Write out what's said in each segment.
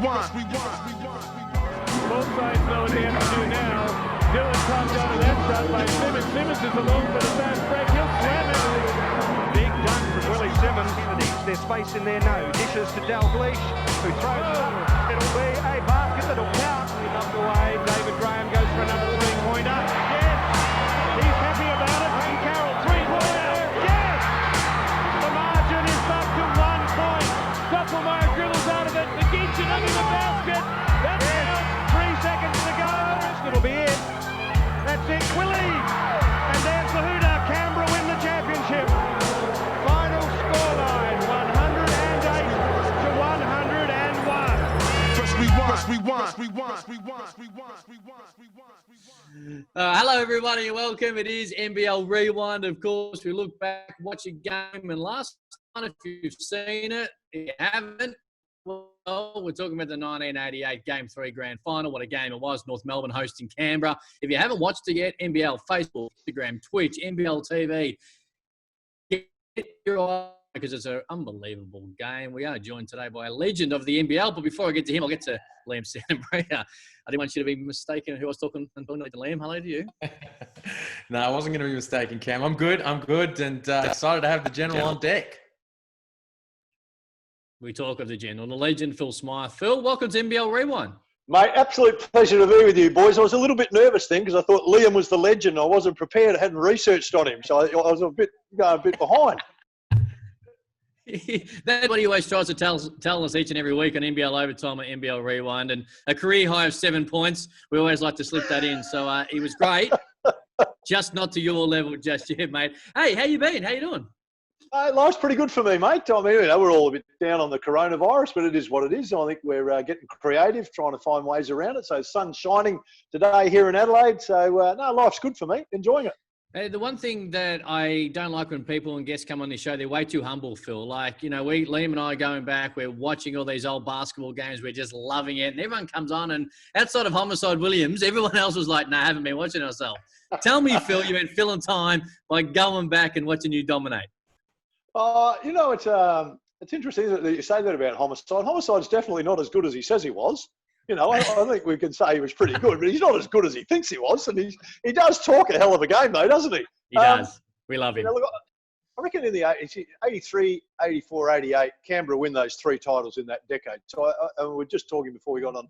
Both sides know what they have to do now. Dylan comes out of that shot by Simmons. Simmons is alone for the fast break. He'll slam it. Big dunk from Willie Simmons. There's space in there, no. Dishes to Dalglish, who throws it up. It'll be a basket that'll count. Knocked away. David Graham goes for another three-pointer. Yes! He's happy about it. And Carroll, three-pointer. Yes! The margin is back to 1 point. Doppelmayr dribbles out of it. McGinty under the basket. That's out. 3 seconds to go. It'll be it. That's it. Willie. And there's the hooter. Canberra win the championship. Final scoreline, 108 to 101. Hello, everybody, and welcome. It is NBL Rewind. Of course, we look back, watch a game, and last time, if you've seen it, if you haven't, well, we're talking about the 1988 Game 3 Grand Final. What a game it was. North Melbourne hosting Canberra. If you haven't watched it yet, NBL Facebook, Instagram, Twitch, NBL TV. Get your eye, because it's an unbelievable game. We are joined today by a legend of the NBL. But before I get to him, I'll get to Liam Santamaria. I didn't want you to be mistaken who I was talking to Liam. Hello to you. No, I wasn't going to be mistaken, Cam. I'm good, and excited to have the General on deck. We talk of the General, the legend, Phil Smyth. Phil, welcome to NBL Rewind. Mate, absolute pleasure to be with you, boys. I was a little bit nervous then because I thought Liam was the legend. I wasn't prepared. I hadn't researched on him, so I was going a bit behind. That's what he always tries to tell us each and every week on NBL Overtime and NBL Rewind. And a career high of 7 points. We always like to slip that in. So he was great. Just not to your level just yet, mate. Hey, how you been? How you doing? Life's pretty good for me, mate. I mean, we're all a bit down on the coronavirus, but it is what it is. I think we're getting creative, trying to find ways around it. So sun's shining today here in Adelaide. So, life's good for me. Enjoying it. Hey, the one thing that I don't like when people and guests come on this show, they're way too humble, Phil. Like, Liam and I are going back, we're watching all these old basketball games, we're just loving it. And everyone comes on, and outside of Homicide Williams, everyone else was like, I haven't been watching ourselves. Tell me, Phil, you've been filling time by going back and watching you dominate. It's interesting that you say that about Homicide. Homicide's definitely not as good as he says he was. I think we can say he was pretty good, but he's not as good as he thinks he was. And he does talk a hell of a game, though, doesn't he? He does. We love him. Look, I reckon in the 83, 84, 88, Canberra win those 3 titles in that decade. So we were just talking before we got on.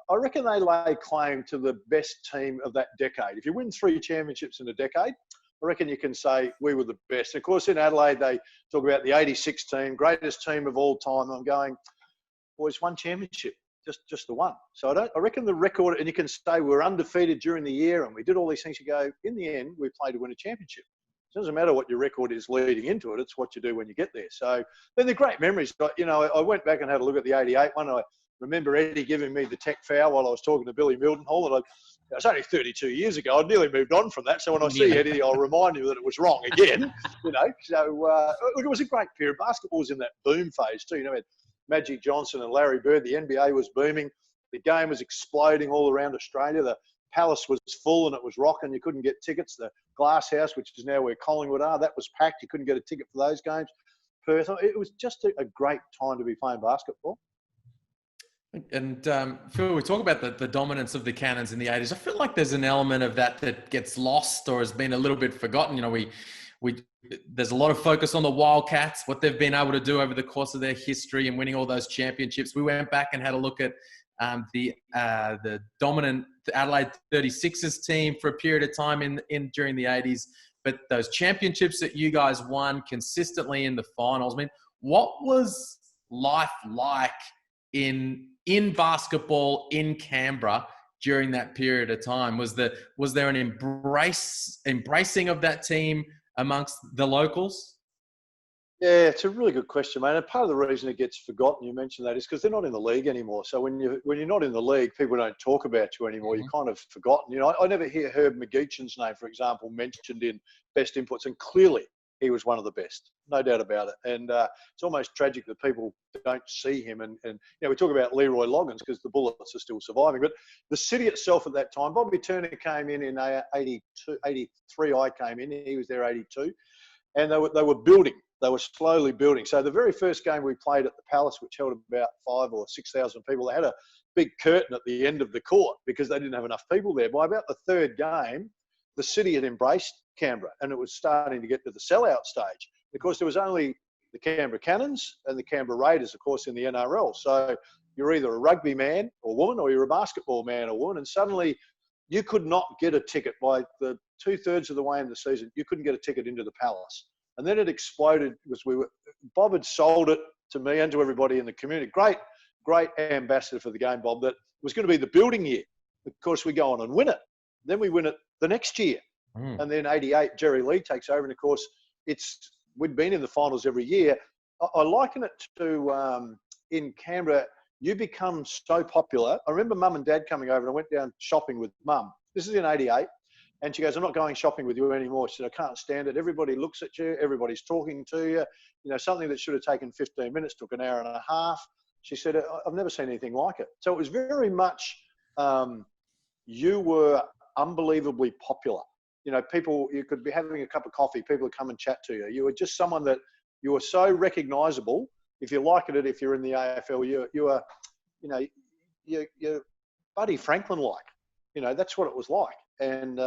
I reckon they lay claim to the best team of that decade. If you win 3 championships in a decade, I reckon you can say we were the best. And of course, in Adelaide, they talk about the 86 team, greatest team of all time. I'm going, boys, 1 championship, just the one. So I reckon the record, and you can say we were undefeated during the year and we did all these things. You go, in the end, we played to win a championship. It doesn't matter what your record is leading into it. It's what you do when you get there. So then the great memories. I went back and had a look at the 88 one. I remember Eddie giving me the tech foul while I was talking to Billy Mildenhall, and it was only 32 years ago. I'd nearly moved on from that. So when I see Eddie, I'll remind him that it was wrong again. So it was a great period. Basketball was in that boom phase too. We had Magic Johnson and Larry Bird. The NBA was booming. The game was exploding all around Australia. The Palace was full and it was rocking. You couldn't get tickets. The Glass House, which is now where Collingwood are, that was packed. You couldn't get a ticket for those games. Perth. It was just a great time to be playing basketball. And Phil, we talk about the dominance of the Cannons in the 80s. I feel like there's an element of that gets lost or has been a little bit forgotten. There's a lot of focus on the Wildcats, what they've been able to do over the course of their history and winning all those championships. We went back and had a look at the dominant Adelaide 36ers team for a period of time during the 80s. But those championships that you guys won consistently in the finals, I mean, what was life like in basketball in Canberra during that period of time? Was there an embracing of that team amongst the locals? Yeah, it's a really good question, mate. And part of the reason it gets forgotten, you mentioned that, is because they're not in the league anymore. So when you're not in the league, people don't talk about you anymore. Mm-hmm. You're kind of forgotten. I never hear Herb McGeechan's name, for example, mentioned in best inputs, and clearly he was one of the best, no doubt about it. And it's almost tragic that people don't see him. And we talk about Leroy Loggins because the Bullets are still surviving. But the city itself at that time, Bobby Turner came in 82, 83 I came in. He was there 82. And they were building. They were slowly building. So the very first game we played at the Palace, which held about 5,000 or 6,000 people, they had a big curtain at the end of the court because they didn't have enough people there. By about the third game, the city had embraced Canberra and it was starting to get to the sellout stage. Of course, there was only the Canberra Cannons and the Canberra Raiders, of course, in the NRL. So you're either a rugby man or woman or you're a basketball man or woman. And suddenly you could not get a ticket by the 2/3 of the way in the season. You couldn't get a ticket into the Palace. And then it exploded because Bob had sold it to me and to everybody in the community. Great ambassador for the game, Bob, that was going to be the building year. Of course, we go on and win it. Then we win it the next year. And then 88, Jerry Lee takes over. And of course, we'd been in the finals every year. I liken it to in Canberra, you become so popular. I remember Mum and Dad coming over and I went down shopping with Mum. This is in 88. And she goes, I'm not going shopping with you anymore. She said, I can't stand it. Everybody looks at you. Everybody's talking to you. You know, something that should have taken 15 minutes took an hour and a half. She said, I've never seen anything like it. So it was very much, you were unbelievably popular. You know, people, you could be having a cup of coffee, people would come and chat to you. You were just someone that you were so recognisable. If you like it, if you're in the AFL, you are, you know, you're Buddy Franklin-like. You know, that's what it was like. And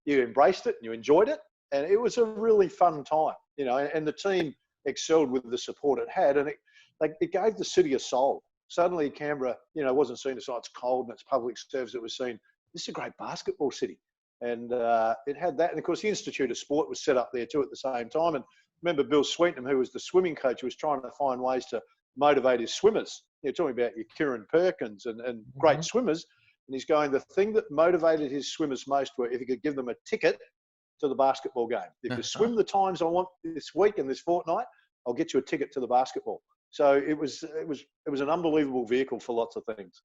you embraced it and you enjoyed it. And it was a really fun time, you know, and the team excelled with the support it had. And it gave the city a soul. Suddenly Canberra, you know, wasn't seen as, oh, it's cold and it's public service. It was seen, this is a great basketball city. And it had that. And of course, the Institute of Sport was set up there too at the same time. And remember Bill Sweetenham, who was the swimming coach, was trying to find ways to motivate his swimmers. You're talking about your Kieran Perkins and great swimmers. And he's going, the thing that motivated his swimmers most were if he could give them a ticket to the basketball game. If you swim the times I want this week and this fortnight, I'll get you a ticket to the basketball. So it was an unbelievable vehicle for lots of things.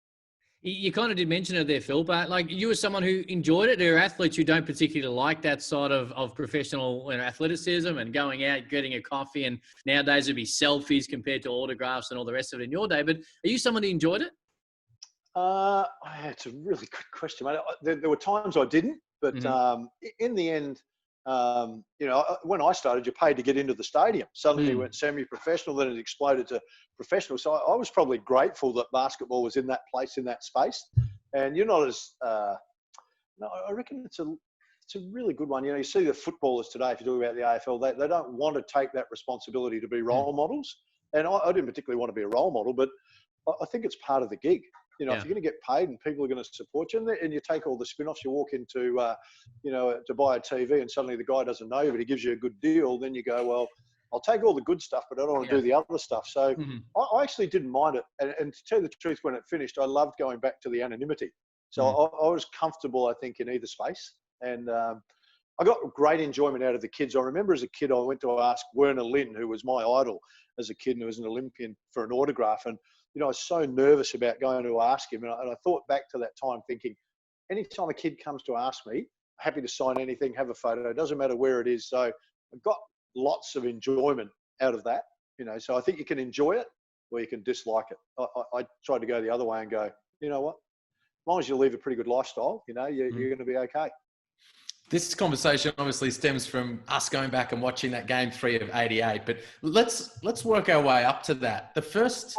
You kind of did mention it there, Phil, but like you were someone who enjoyed it. There are athletes who don't particularly like that sort of professional athleticism and going out, getting a coffee, and nowadays it'd be selfies compared to autographs and all the rest of it in your day. But are you someone who enjoyed it? It's a really good question, mate. There were times I didn't, but in the end, you know, when I started, you paid to get into the stadium. Suddenly it went semi-professional, then it exploded to professional. So I was probably grateful that basketball was in that place, in that space. And you're not as, no, I reckon it's a really good one. You know, you see the footballers today, if you talk about the AFL, they don't want to take that responsibility to be role models. And I didn't particularly want to be a role model, but I think it's part of the gig. You know, if you're going to get paid and people are going to support you, and you take all the spin-offs, you walk into, you know, to buy a TV and suddenly the guy doesn't know you, but he gives you a good deal, then you go, well, I'll take all the good stuff, but I don't want to do the other stuff. So I actually didn't mind it. And to tell you the truth, when it finished, I loved going back to the anonymity. So I was comfortable, I think, in either space. And I got great enjoyment out of the kids. I remember as a kid, I went to ask Werner Lynn, who was my idol as a kid and who was an Olympian, for an autograph. And you know, I was so nervous about going to ask him. And I thought back to that time thinking, anytime a kid comes to ask me, happy to sign anything, have a photo. It doesn't matter where it is. So I've got lots of enjoyment out of that, you know. So I think you can enjoy it or you can dislike it. I tried to go the other way and go, you know what? As long as you leave a pretty good lifestyle, you know, you're going to be okay. This conversation obviously stems from us going back and watching that game 3 of 88. But let's work our way up to that. The first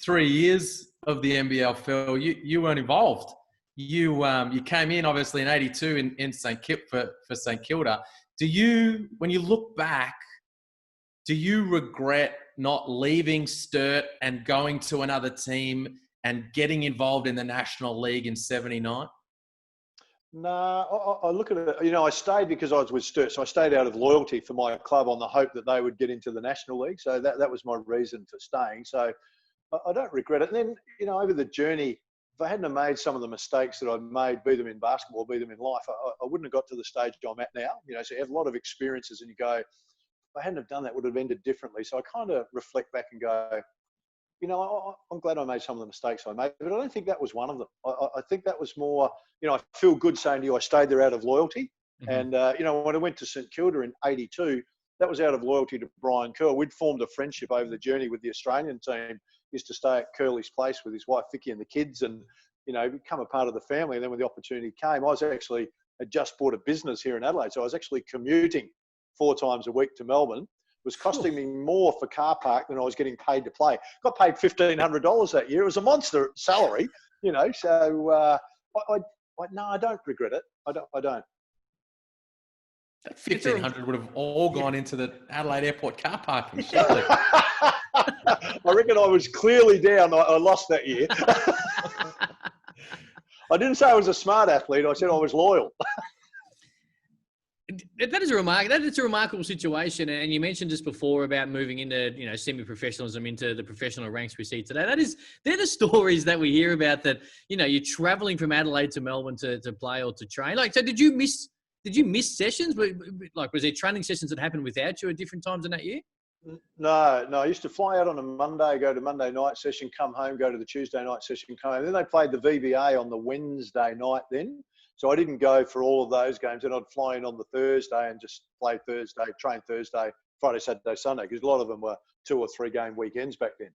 3 years of the NBL, Phil, you weren't involved. You came in obviously in 82 in for St Kilda. When you look back, do you regret not leaving Sturt and going to another team and getting involved in the National League in 79? No, I look at it, you know, I stayed because I was with Sturt. So I stayed out of loyalty for my club on the hope that they would get into the National League. So that was my reason for staying. So I don't regret it. And then, you know, over the journey, if I hadn't have made some of the mistakes that I've made, be them in basketball, be them in life, I wouldn't have got to the stage I'm at now. You know, so you have a lot of experiences and you go, if I hadn't have done that, it would have ended differently. So I kind of reflect back and go, you know, I'm glad I made some of the mistakes I made, but I don't think that was one of them. I think that was more, you know, I feel good saying to you, I stayed there out of loyalty. And, you know, when I went to St Kilda in 82, that was out of loyalty to Brian Curl. We'd formed a friendship over the journey with the Australian team. Used to stay at Curly's place with his wife, Vicky, and the kids, and, you know, become a part of the family. And then when the opportunity came, I had just bought a business here in Adelaide. So I was actually commuting 4 times a week to Melbourne was costing me more for car park than I was getting paid to play. Got paid $1,500 that year. It was a monster salary, you know. So no, I don't regret it. I don't. That 1,500 would have all gone into the Adelaide Airport car parking, surely. I reckon I was clearly down. I lost that year. I didn't say I was a smart athlete. I said I was loyal. That is a remarkable situation, and you mentioned just before about moving into semi-professionalism into the professional ranks we see today. They're the stories that we hear about, that you're traveling from Adelaide to Melbourne to play or to train. Like, so did you miss sessions? Like, was there training sessions that happened without you at different times in that year? No. I used to fly out on a Monday, go to Monday night session, come home, go to the Tuesday night session, come home. Then they played the VBA on the Wednesday night then. So I didn't go for all of those games. Then I'd fly in on the Thursday and just play Thursday, train Thursday, Friday, Saturday, Sunday, because a lot of them were 2 or 3 game weekends back then.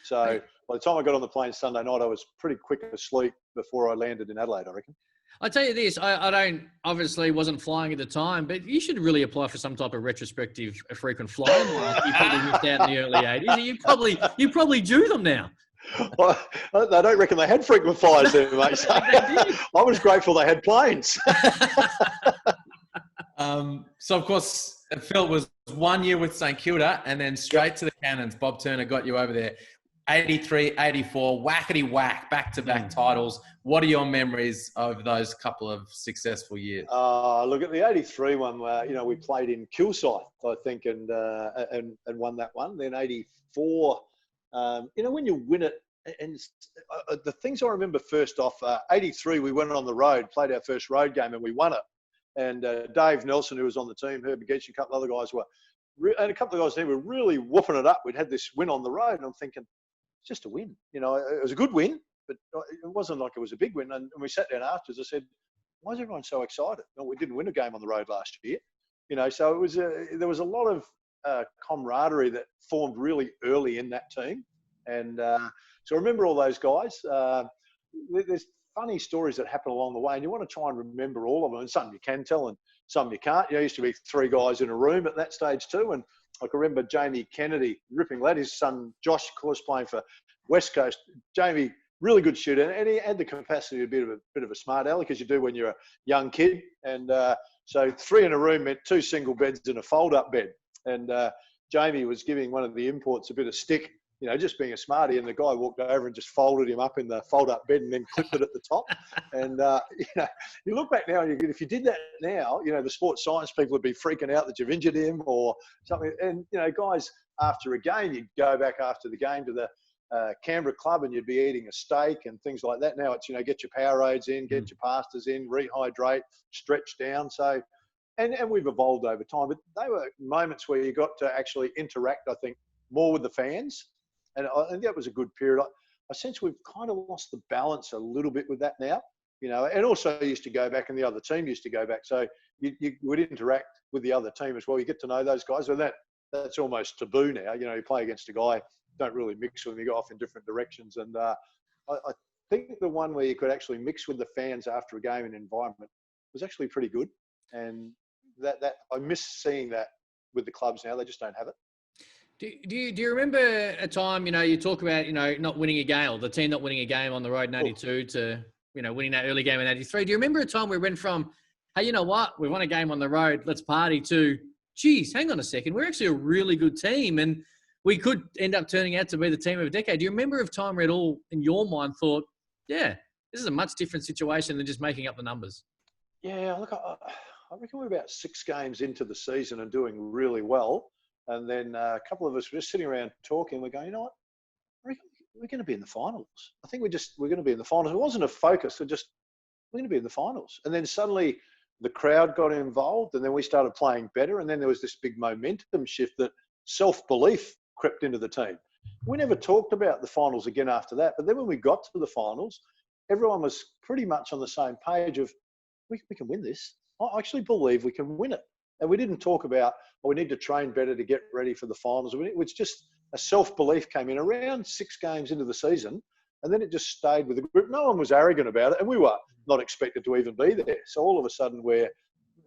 So by the time I got on the plane Sunday night, I was pretty quick asleep before I landed in Adelaide, I reckon. I tell you this, I wasn't flying at the time, but you should really apply for some type of retrospective frequent flying. You probably missed out in the early 80s. You probably do them now. Well, I don't reckon they had frequent flyers there, mate. So I was grateful they had planes. So, of course, Phil, was 1 year with St Kilda and then straight to the Cannons. Bob Turner got you over there. 83, 84, whackety whack, back-to-back titles. What are your memories of those couple of successful years? Look at the 83 one where, we played in Kilsyth, I think, and won that one. Then 84, when you win it, and the things I remember first off, 83, we went on the road, played our first road game and we won it. And Dave Nelson, who was on the team, Herb Geach, a couple of other guys and a couple of guys there were really whooping it up. We'd had this win on the road and I'm thinking, it's just a win. It was a good win, but it wasn't like it was a big win. And we sat down afterwards, I said, why is everyone so excited? No, we didn't win a game on the road last year. So it was there was a lot of camaraderie that formed really early in that team. And so I remember all those guys. There's funny stories that happen along the way, and you want to try and remember all of them. And some you can tell, and some you can't. There used to be 3 guys in a room at that stage too. And I can remember Jamie Kennedy, ripping lad. His son Josh, of course, playing for West Coast. Jamie, really good shooter, and he had the capacity to be a bit of a smart aleck, as you do when you're a young kid. And so 3 in a room meant 2 single beds and a fold-up bed. And Jamie was giving one of the imports a bit of stick, just being a smarty, and the guy walked over and just folded him up in the fold-up bed and then clipped it at the top. And, you look back now, and if you did that now, the sports science people would be freaking out that you've injured him or something. And, guys, after a game, you'd go back after the game to the Canberra club and you'd be eating a steak and things like that. Now it's, get your Powerades in, get your pastas in, rehydrate, stretch down. So, and we've evolved over time, but they were moments where you got to actually interact, I think, more with the fans. And I think that was a good period. I sense we've kind of lost the balance a little bit with that now, and also used to go back and the other team used to go back. So you would interact with the other team as well. You get to know those guys. And that's almost taboo now. You play against a guy, don't really mix with them. You go off in different directions. And I think the one where you could actually mix with the fans after a game and environment was actually pretty good. And that I miss seeing that with the clubs now. They just don't have it. Do you remember a time, you talk about, not winning a game, or the team not winning a game on the road in 82 to, winning that early game in 83. Do you remember a time where we went from, hey, you know what, we won a game on the road, let's party, to, geez, hang on a second, we're actually a really good team and we could end up turning out to be the team of a decade. Do you remember a time where it all, in your mind, thought, yeah, this is a much different situation than just making up the numbers? Yeah, look, I reckon we're about 6 games into the season and doing really well. And then a couple of us were just sitting around talking. We're going, you know what? We're going to be in the finals. I think we're going to be in the finals. It wasn't a focus. We're going to be in the finals. And then suddenly the crowd got involved and then we started playing better. And then there was this big momentum shift that self-belief crept into the team. We never talked about the finals again after that. But then when we got to the finals, everyone was pretty much on the same page of, we can win this. I actually believe we can win it. And we didn't talk about, we need to train better to get ready for the finals. It was just a self-belief came in around 6 games into the season. And then it just stayed with the group. No one was arrogant about it. And we were not expected to even be there. So all of a sudden we're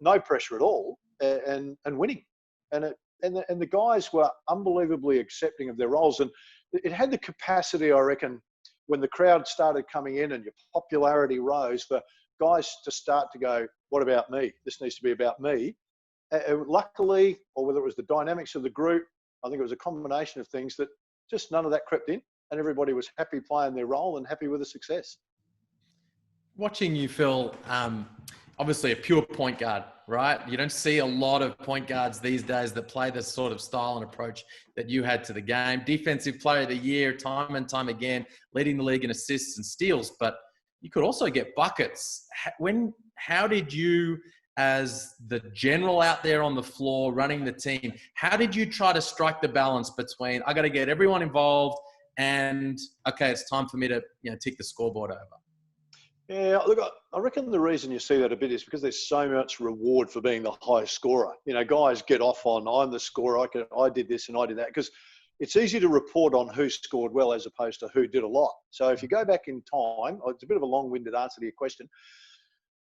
no pressure at all and winning. And and the guys were unbelievably accepting of their roles. And it had the capacity, I reckon, when the crowd started coming in and your popularity rose, for guys to start to go, what about me? This needs to be about me. Luckily, or whether it was the dynamics of the group, I think it was a combination of things that just none of that crept in, and everybody was happy playing their role and happy with the success. Watching you, Phil, obviously a pure point guard, right? You don't see a lot of point guards these days that play this sort of style and approach that you had to the game. Defensive player of the year, time and time again, leading the league in assists and steals, but you could also get buckets. How did you, as the general out there on the floor running the team, how did you try to strike the balance between, I got to get everyone involved and, okay, it's time for me to, tick the scoreboard over? Yeah, look, I reckon the reason you see that a bit is because there's so much reward for being the highest scorer. Guys get off on, I'm the scorer, I did this and I did that, because it's easy to report on who scored well as opposed to who did a lot. So if you go back in time, it's a bit of a long-winded answer to your question.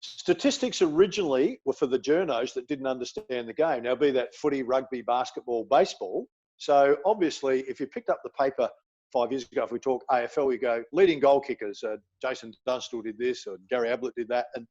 Statistics originally were for the journos that didn't understand the game. Now, be that footy, rugby, basketball, baseball. So obviously, if you picked up the paper 5 years ago, if we talk AFL, you go leading goal kickers. Jason Dunstall did this, or Gary Ablett did that, and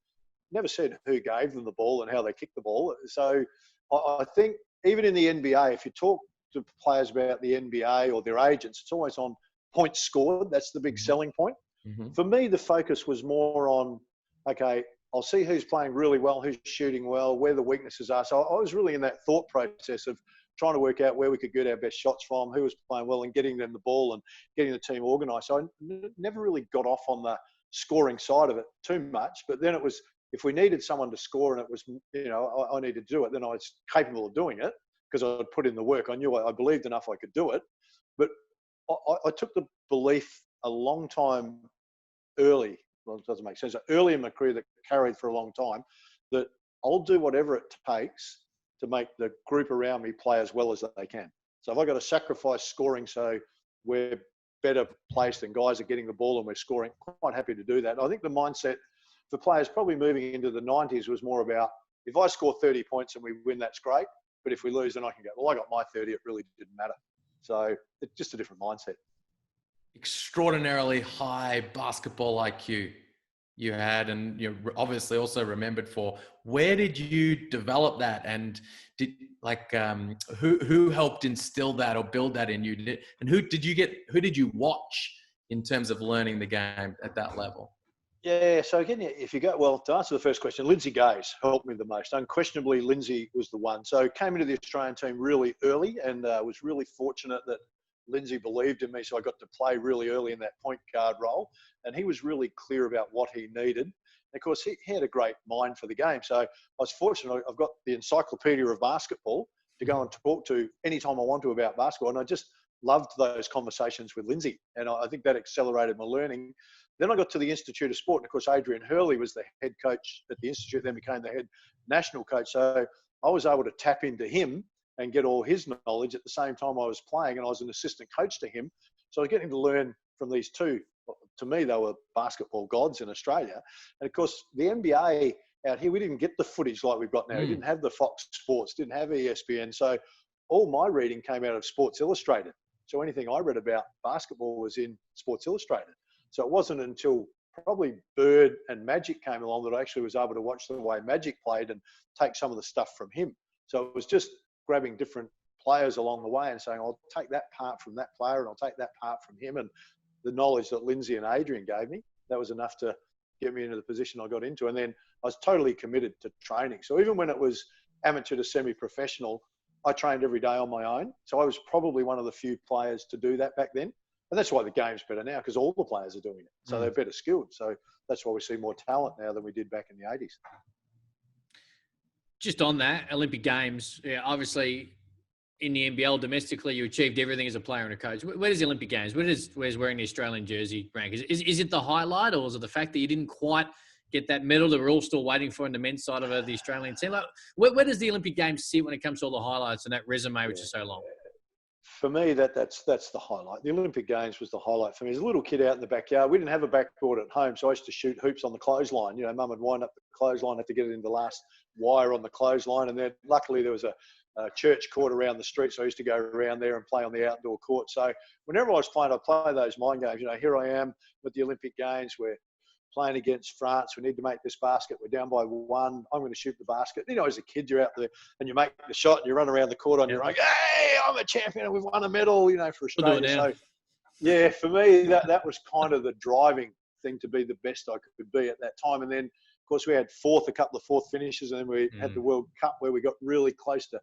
never said who gave them the ball and how they kicked the ball. So I think even in the NBA, if you talk to players about the NBA or their agents, it's always on points scored. That's the big selling point. Mm-hmm. For me, the focus was more on, okay, I'll see who's playing really well, who's shooting well, where the weaknesses are. So I was really in that thought process of trying to work out where we could get our best shots from, who was playing well, and getting them the ball and getting the team organised. So I never really got off on the scoring side of it too much. But then it was, if we needed someone to score and it was, I needed to do it, then I was capable of doing it because I'd put in the work. I knew I believed enough I could do it. But I took the belief a long time early. Well, it doesn't make sense. Early in my career that carried for a long time, that I'll do whatever it takes to make the group around me play as well as they can. So if I've got to sacrifice scoring so we're better placed and guys are getting the ball and we're scoring, quite happy to do that. I think the mindset for players probably moving into the 90s was more about, if I score 30 points and we win, that's great. But if we lose, then I can go, well, I got my 30, it really didn't matter. So it's just a different mindset. Extraordinarily high basketball IQ you had, and you're obviously also remembered for. Where did you develop that, and who helped instill that or build that in you? And who did you watch in terms of learning the game at that level? Yeah, so again, if you go, well, to answer the first question, Lindsay Gaze helped me the most. Unquestionably, Lindsay was the one. So came into the Australian team really early, and was really fortunate that Lindsay believed in me, so I got to play really early in that point guard role. And he was really clear about what he needed. And of course, he had a great mind for the game. So I was fortunate. I've got the encyclopedia of basketball to go and talk to anytime I want to about basketball. And I just loved those conversations with Lindsay. And I think that accelerated my learning. Then I got to the Institute of Sport. And of course, Adrian Hurley was the head coach at the Institute, then became the head national coach. So I was able to tap into him and get all his knowledge at the same time I was playing, and I was an assistant coach to him. So I was getting to learn from these two. To me, they were basketball gods in Australia. And of course, the NBA out here, we didn't get the footage like we've got now. We didn't have the Fox Sports, didn't have ESPN. So all my reading came out of Sports Illustrated. So anything I read about basketball was in Sports Illustrated. So it wasn't until probably Bird and Magic came along that I actually was able to watch the way Magic played and take some of the stuff from him. So it was just grabbing different players along the way and saying, I'll take that part from that player and I'll take that part from him. And the knowledge that Lindsay and Adrian gave me, that was enough to get me into the position I got into. And then I was totally committed to training. So even when it was amateur to semi-professional, I trained every day on my own. So I was probably one of the few players to do that back then. And that's why the game's better now, because all the players are doing it. So they're better skilled. So that's why we see more talent now than we did back in the 80s. Just on that, Olympic Games, obviously in the NBL domestically, you achieved everything as a player and a coach. Where does the Olympic Games, where's wearing the Australian jersey rank? Is it the highlight, or is it the fact that you didn't quite get that medal that we're all still waiting for in the men's side of the Australian team? Like, where does the Olympic Games sit when it comes to all the highlights and that resume, which is so long? For me, that's the highlight. The Olympic Games was the highlight for me. As a little kid out in the backyard, we didn't have a backboard at home, so I used to shoot hoops on the clothesline. Mum would wind up the clothesline, had to get it in the last wire on the clothesline, and then luckily there was a church court around the street. So I used to go around there and play on the outdoor court. So whenever I was playing, I'd play those mind games. Here I am with the Olympic Games. We're playing against France. We need to make this basket. We're down by 1. I'm going to shoot the basket. As a kid, you're out there and you make the shot and you run around the court on your own. Hey, I'm a champion and we've won a medal, for Australia. So, yeah, for me, that was kind of the driving thing to be the best I could be at that time. And then, of course, we had a couple of fourth finishes, and then we had the World Cup where we got really close to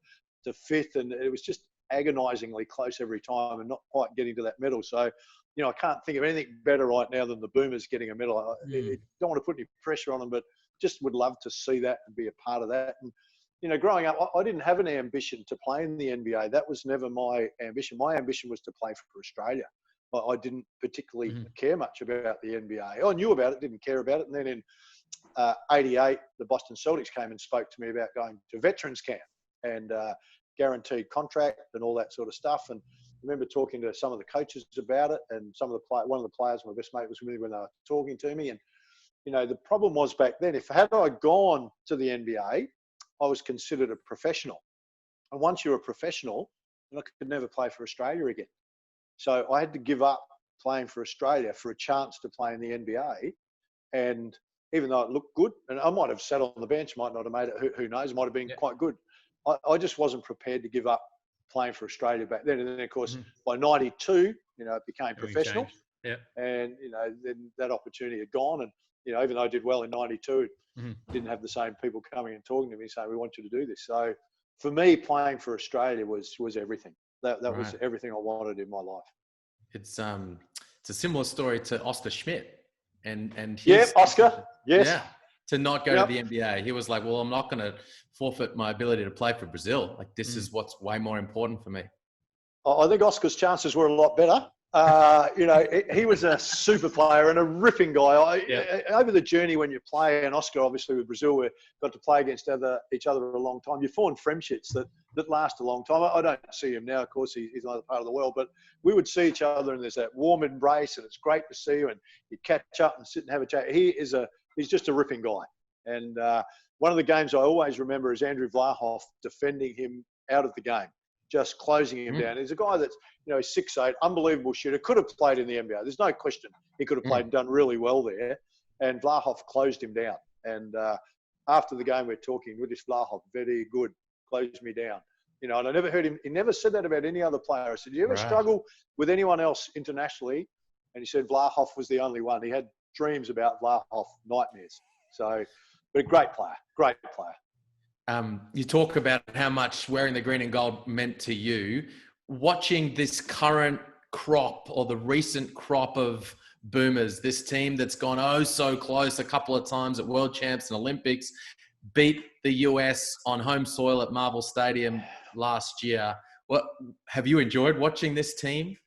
5th, and it was just agonisingly close every time and not quite getting to that medal. So, I can't think of anything better right now than the Boomers getting a medal. I don't want to put any pressure on them, but just would love to see that and be a part of that. And, growing up, I didn't have an ambition to play in the NBA. That was never my ambition. My ambition was to play for Australia. I didn't particularly care much about the NBA. I knew about it, didn't care about it. And then in 88, the Boston Celtics came and spoke to me about going to veterans camp and guaranteed contract and all that sort of stuff. And I remember talking to some of the coaches about it, and one of the players, my best mate, was with me when they were talking to me. And the problem was back then, had I gone to the NBA, I was considered a professional. And once you're a professional, I could never play for Australia again. So I had to give up playing for Australia for a chance to play in the NBA. And even though it looked good, and I might have sat on the bench, might not have made it, who knows, might have been quite good. I just wasn't prepared to give up playing for Australia back then. And then, of course, by 92, it became professional. Yeah. And, then that opportunity had gone. And, even though I did well in 92, didn't have the same people coming and talking to me saying, we want you to do this. So for me, playing for Australia was everything. That was everything I wanted in my life. It's a similar story to Oscar Smyth. And Oscar. Yes. Yeah. To not go to the NBA. He was like, well, I'm not going to forfeit my ability to play for Brazil. Like, this is what's way more important for me. I think Oscar's chances were a lot better. He was a super player and a ripping guy. Over the journey when you play, and Oscar, obviously with Brazil, we got to play against each other a long time. You form friendships that last a long time. I don't see him now. Of course, he's another part of the world, but we would see each other and there's that warm embrace, and it's great to see you, and you catch up and sit and have a chat. He's just a ripping guy. And one of the games I always remember is Andrew Vlahoff defending him out of the game, just closing him down. He's a guy that's, he's 6'8", unbelievable shooter, could have played in the NBA. There's no question he could have played and done really well there. And Vlahoff closed him down. And after the game, we're talking with this Vlahoff, very good, closed me down. And I never heard him, he never said that about any other player. I said, do you ever struggle with anyone else internationally? And he said Vlahoff was the only one. He had dreams about Vlahoff, nightmares. So, but a great player. You talk about how much wearing the green and gold meant to you. Watching this current crop, or the recent crop of Boomers, this team that's gone so close a couple of times at World Champs and Olympics, beat the US on home soil at Marvel Stadium last year. What have you enjoyed watching this team?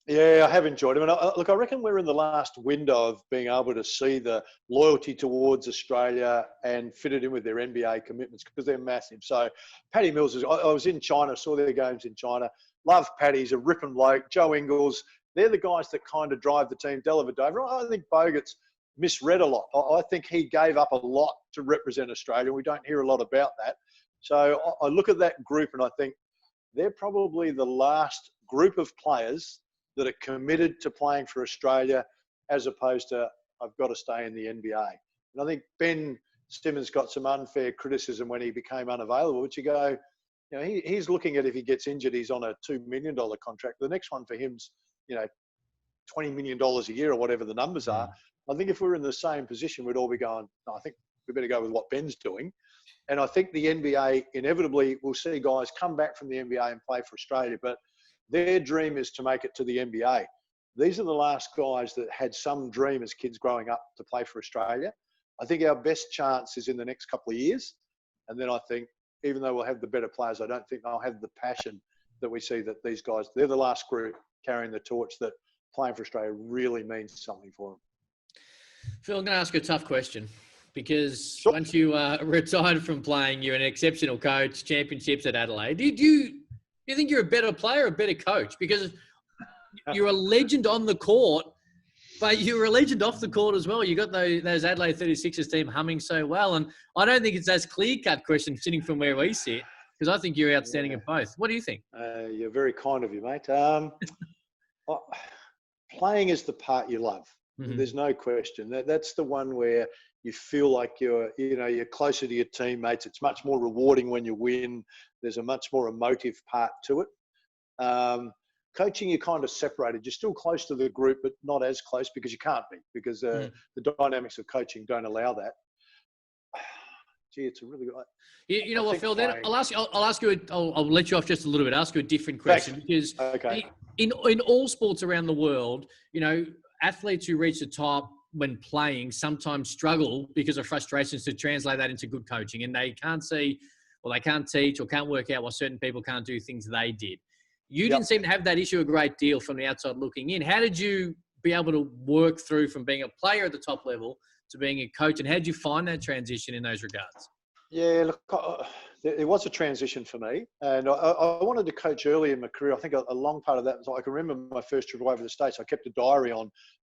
Yeah, I have enjoyed it. I reckon we're in the last window of being able to see the loyalty towards Australia and fit it in with their NBA commitments, because they're massive. So Paddy Mills, I was in China, saw their games in China. Love Paddy, he's a ripping bloke. Joe Ingles, they're the guys that kind of drive the team. Dellavedova, I think Bogut's misread a lot. I think he gave up a lot to represent Australia. We don't hear a lot about that. So I look at that group and I think they're probably the last group of players that are committed to playing for Australia, as opposed to, I've got to stay in the NBA. And I think Ben Simmons got some unfair criticism when he became unavailable, but you go, he's looking at, if he gets injured, he's on a $2 million contract. The next one for him's, $20 million a year or whatever the numbers are. I think if we're in the same position, we'd all be going, no, I think we better go with what Ben's doing. And I think the NBA inevitably will see guys come back from the NBA and play for Australia, but their dream is to make it to the NBA. These are the last guys that had some dream as kids growing up to play for Australia. I think our best chance is in the next couple of years. And then I think, even though we'll have the better players, I don't think they'll have the passion that we see that these guys, they're the last group carrying the torch that playing for Australia really means something for them. Phil, I'm going to ask you a tough question, because once you retired from playing, you're an exceptional coach, championships at Adelaide. Do you think you're a better player or a better coach? Because you're a legend on the court, but you're a legend off the court as well. You got those Adelaide 36ers team humming so well. And I don't think it's as clear-cut question sitting from where we sit. Because I think you're outstanding at both. What do you think? You're very kind of you, mate. Playing is the part you love. Mm-hmm. There's no question. That's the one where you feel like you're closer to your teammates. It's much more rewarding when you win. There's a much more emotive part to it. Coaching, you're kind of separated. You're still close to the group, but not as close because you can't be, because the dynamics of coaching don't allow that. Gee, it's a really good. You know what, Phil? Then I'll ask you. I'll let you off just a little bit. Ask you a different question because in all sports around the world, athletes who reach the top when playing sometimes struggle because of frustrations to translate that into good coaching, and they can't see, or they can't teach, or can't work out why certain people can't do things they did. You didn't seem to have that issue a great deal from the outside looking in. How did you be able to work through from being a player at the top level to being a coach, and how did you find that transition in those regards? Yeah, look, it was a transition for me, and I wanted to coach early in my career. I think a long part of that was I can remember my first trip over the States. I kept a diary on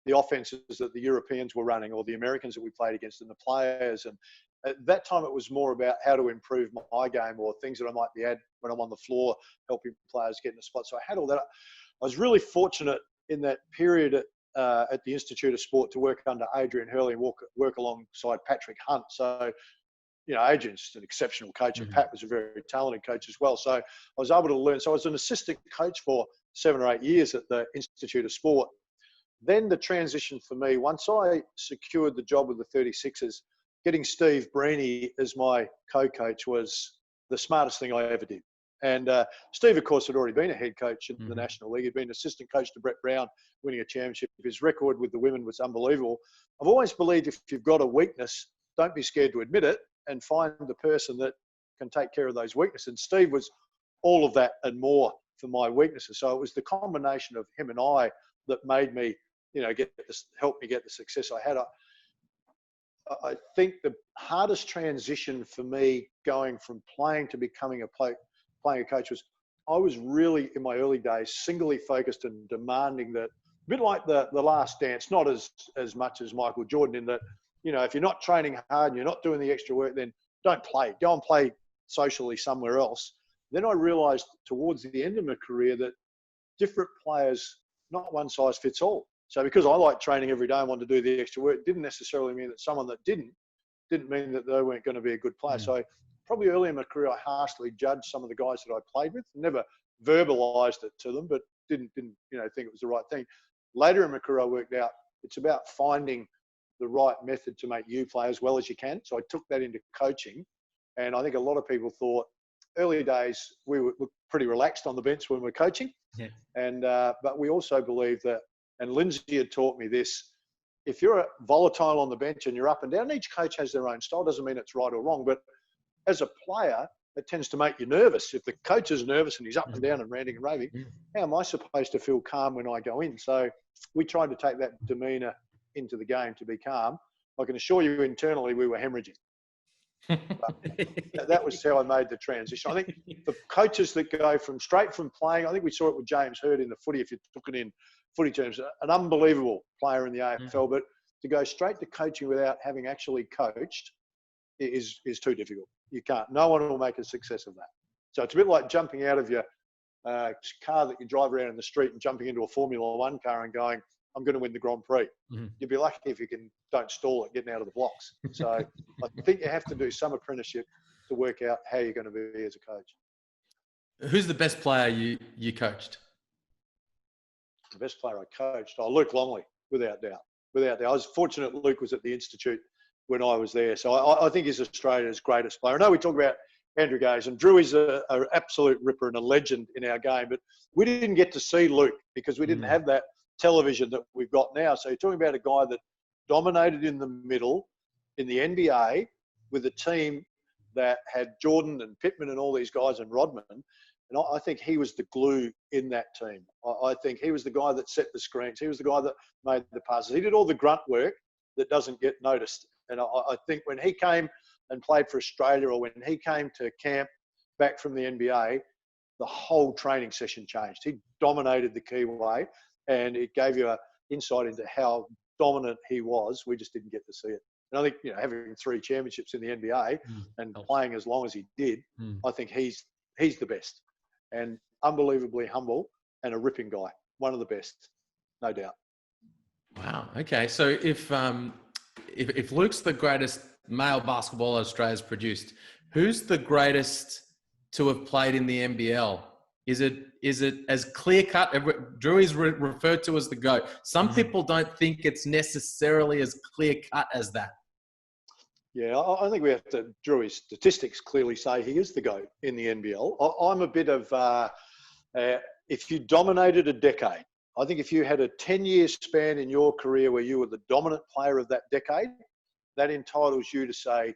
the offenses that the Europeans were running, or the Americans that we played against, and the players. And at that time, it was more about how to improve my game, or things that I might be at when I'm on the floor, helping players get in a spot. So I had all that. I was really fortunate in that period at the Institute of Sport to work under Adrian Hurley and work alongside Patrick Hunt. So, Adrian's just an exceptional coach, and Pat was a very talented coach as well. So I was able to learn. So I was an assistant coach for 7 or 8 years at the Institute of Sport. Then the transition for me, once I secured the job with the 36ers, getting Steve Breeney as my co-coach was the smartest thing I ever did. And Steve, of course, had already been a head coach in the National League. He'd been assistant coach to Brett Brown, winning a championship. His record with the women was unbelievable. I've always believed if you've got a weakness, don't be scared to admit it, and find the person that can take care of those weaknesses. And Steve was all of that and more for my weaknesses. So it was the combination of him and I that made me, helped me get the success I had. I think the hardest transition for me going from playing to becoming playing a coach was I was really, in my early days, singly focused and demanding that, a bit like the Last Dance, not as much as Michael Jordan, in that, if you're not training hard and you're not doing the extra work, then don't play. Go and play socially somewhere else. Then I realised towards the end of my career that different players, not one size fits all. So because I like training every day and wanted to do the extra work, didn't necessarily mean that someone that didn't mean that they weren't going to be a good player. So probably early in my career, I harshly judged some of the guys that I played with. Never verbalised it to them, but didn't think it was the right thing. Later in my career, I worked out it's about finding the right method to make you play as well as you can. So I took that into coaching, and I think a lot of people thought early days we were pretty relaxed on the bench when we were coaching, and but we also believe that, and Lindsay had taught me this, if you're volatile on the bench and you're up and down, each coach has their own style. Doesn't mean it's right or wrong, but as a player, it tends to make you nervous. If the coach is nervous and he's up and down and ranting and raving, how am I supposed to feel calm when I go in? So we tried to take that demeanour into the game to be calm. I can assure you internally we were hemorrhaging. That was how I made the transition. I think the coaches that go straight from playing, I think we saw it with James Hird in the footy, if you took it in footy terms, an unbelievable player in the AFL, but to go straight to coaching without having actually coached is too difficult. You can't. No one will make a success of that. So it's a bit like jumping out of your car that you drive around in the street and jumping into a Formula One car and going, I'm going to win the Grand Prix. You'd be lucky if you don't stall it getting out of the blocks. So I think you have to do some apprenticeship to work out how you're going to be as a coach. Who's the best player you coached? The best player I coached? Oh, Luke Longley, without doubt. Without doubt. I was fortunate Luke was at the Institute when I was there. So I think he's Australia's greatest player. I know we talk about Andrew Gaze, and Drew is an absolute ripper and a legend in our game, but we didn't get to see Luke because we didn't have that television that we've got now. So you're talking about a guy that dominated in the middle in the NBA with a team that had Jordan and Pittman and all these guys and Rodman. And I think he was the glue in that team. I think he was the guy that set the screens. He was the guy that made the passes. He did all the grunt work that doesn't get noticed. And I think when he came and played for Australia, or when he came to camp back from the NBA, the whole training session changed. He dominated the keyway, and it gave you an insight into how dominant he was. We just didn't get to see it. And I think, having 3 championships in the NBA and playing as long as he did, I think he's the best, and unbelievably humble and a ripping guy. One of the best, no doubt. Wow. Okay. So if Luke's the greatest male basketballer Australia's produced, who's the greatest to have played in the NBL? Is it as clear cut? Drew is referred to as the GOAT. Some people don't think it's necessarily as clear cut as that. Yeah, I think we have to. Drew's statistics clearly say he is the GOAT in the NBL. I'm a bit of if you dominated a decade. I think if you had a 10-year span in your career where you were the dominant player of that decade, that entitles you to say,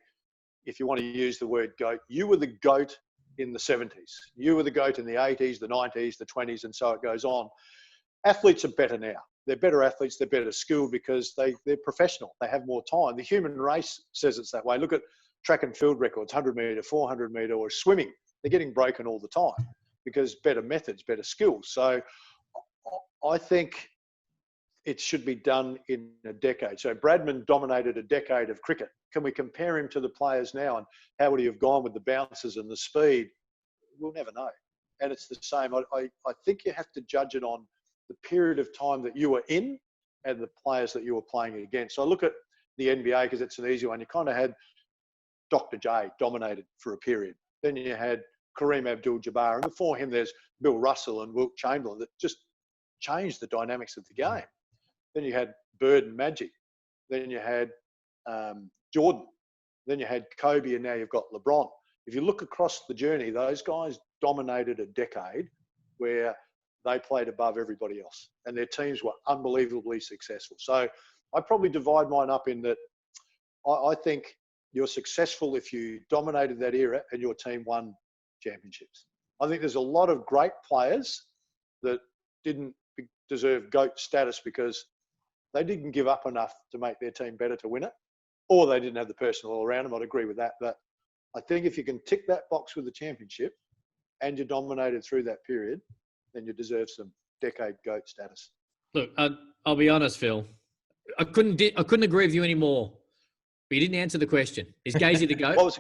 if you want to use the word GOAT, you were the GOAT in the 70s. You were the GOAT in the 80s, the 90s, the 20s, and so it goes on. Athletes are better now. They're better athletes. They're better skilled because they're professional. They have more time. The human race says it's that way. Look at track and field records, 100 metre, 400 metre, or swimming. They're getting broken all the time because better methods, better skills. So I think it should be done in a decade. So Bradman dominated a decade of cricket. Can we compare him to the players now, and how would he have gone with the bounces and the speed? We'll never know. And it's the same. I think you have to judge it on the period of time that you were in and the players that you were playing against. So I look at the NBA because it's an easy one. You kind of had Dr. J dominated for a period. Then you had Kareem Abdul-Jabbar. And before him, there's Bill Russell and Wilt Chamberlain that just changed the dynamics of the game. Then you had Bird and Magic. Then you had Jordan. Then you had Kobe, and now you've got LeBron. If you look across the journey, those guys dominated a decade where they played above everybody else, and their teams were unbelievably successful. So I probably divide mine up in that I think you're successful if you dominated that era and your team won championships. I think there's a lot of great players that didn't deserve GOAT status because they didn't give up enough to make their team better to win it, or they didn't have the personnel around them. I'd agree with that. But I think if you can tick that box with the championship and you dominated through that period, then you deserve some decade GOAT status. Look, I'll be honest, Phil. I couldn't agree with you anymore. But you didn't answer the question. Is Gazy the GOAT?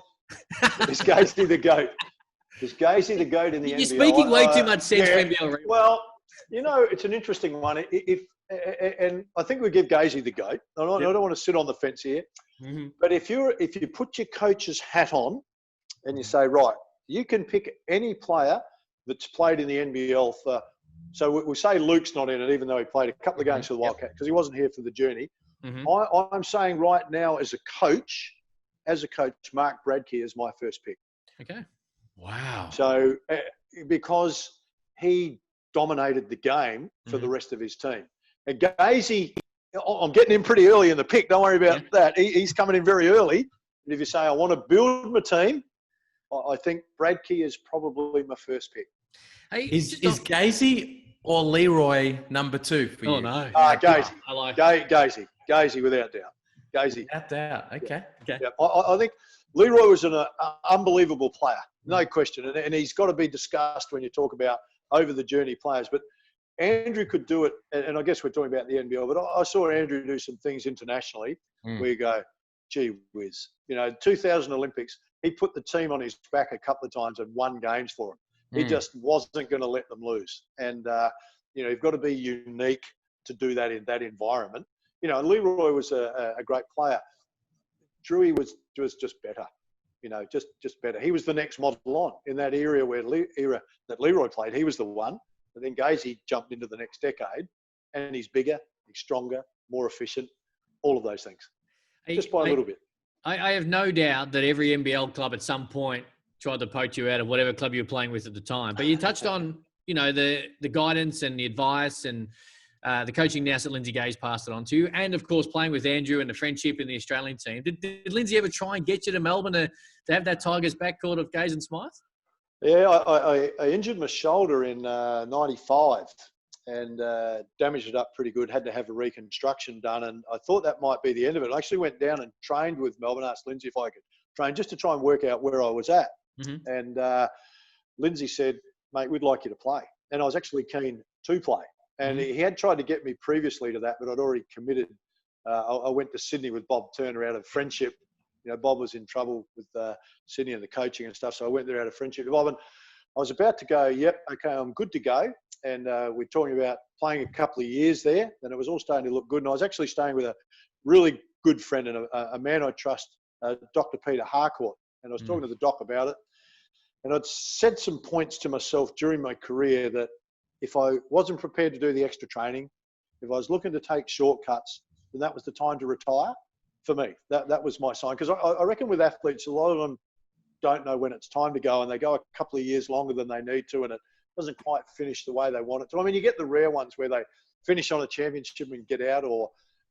Is Gazy the GOAT? Is Gazy the GOAT in the NBL? You're speaking way too much sense for NBL Rewind. Well, it's an interesting one. And I think we give Gazy the GOAT. I don't want to sit on the fence here. Mm-hmm. But if you put your coach's hat on and you say, right, you can pick any player that's played in the NBL so we say Luke's not in it, even though he played a couple of games for the Wildcat because he wasn't here for the journey. Mm-hmm. I'm saying right now as a coach, Mark Bradkey is my first pick. Okay. Wow. So because he dominated the game for the rest of his team. And Gazy, I'm getting him pretty early in the pick. Don't worry about that. He's coming in very early. And if you say, I want to build my team, I think Bradkey is probably my first pick. Hey, is Gazy or Leroy number 2 for you? Oh, no. Gazy. I like Gazy, without doubt. Gazy. Without doubt. Okay. Yeah. I think Leroy was an unbelievable player. No question. And he's got to be discussed when you talk about over the journey players. But Andrew could do it, and I guess we're talking about the NBL, but I saw Andrew do some things internationally where you go, gee whiz. 2000 Olympics, he put the team on his back a couple of times and won games for them. He just wasn't going to let them lose. And, you've got to be unique to do that in that environment. Leroy was a great player. Drewy was just better, just better. He was the next model on in that era that Leroy played. He was the one. And then Gazy jumped into the next decade, and he's bigger, he's stronger, more efficient, all of those things, just by a little bit. I have no doubt that every NBL club at some point tried to poach you out of whatever club you were playing with at the time. But you touched on, the guidance and the advice and the coaching now that Lindsay Gay's passed it on to you, and of course playing with Andrew and the friendship in the Australian team. Did Lindsay ever try and get you to Melbourne to have that Tigers backcourt of Gaze and Smyth? Yeah, I injured my shoulder in 95 and damaged it up pretty good. Had to have a reconstruction done, and I thought that might be the end of it. I actually went down and trained with Melbourne, asked Lindsay if I could train just to try and work out where I was at. Mm-hmm. And Lindsay said, mate, we'd like you to play. And I was actually keen to play. And he had tried to get me previously to that, but I'd already committed I went to Sydney with Bob Turner out of friendship. You know, Bob was in trouble with Sydney and the coaching and stuff, so I went there out of friendship with Bob. And I was about to go, yep, okay, I'm good to go. And we're talking about playing a couple of years there, and it was all starting to look good. And I was actually staying with a really good friend and a man I trust, Dr. Peter Harcourt. And I was talking to the doc about it. And I'd said some points to myself during my career that if I wasn't prepared to do the extra training, if I was looking to take shortcuts, then that was the time to retire for me. That was my sign. Because I reckon with athletes, a lot of them don't know when it's time to go, and they go a couple of years longer than they need to, and it doesn't quite finish the way they want it to. I mean, you get the rare ones where they finish on a championship and get out.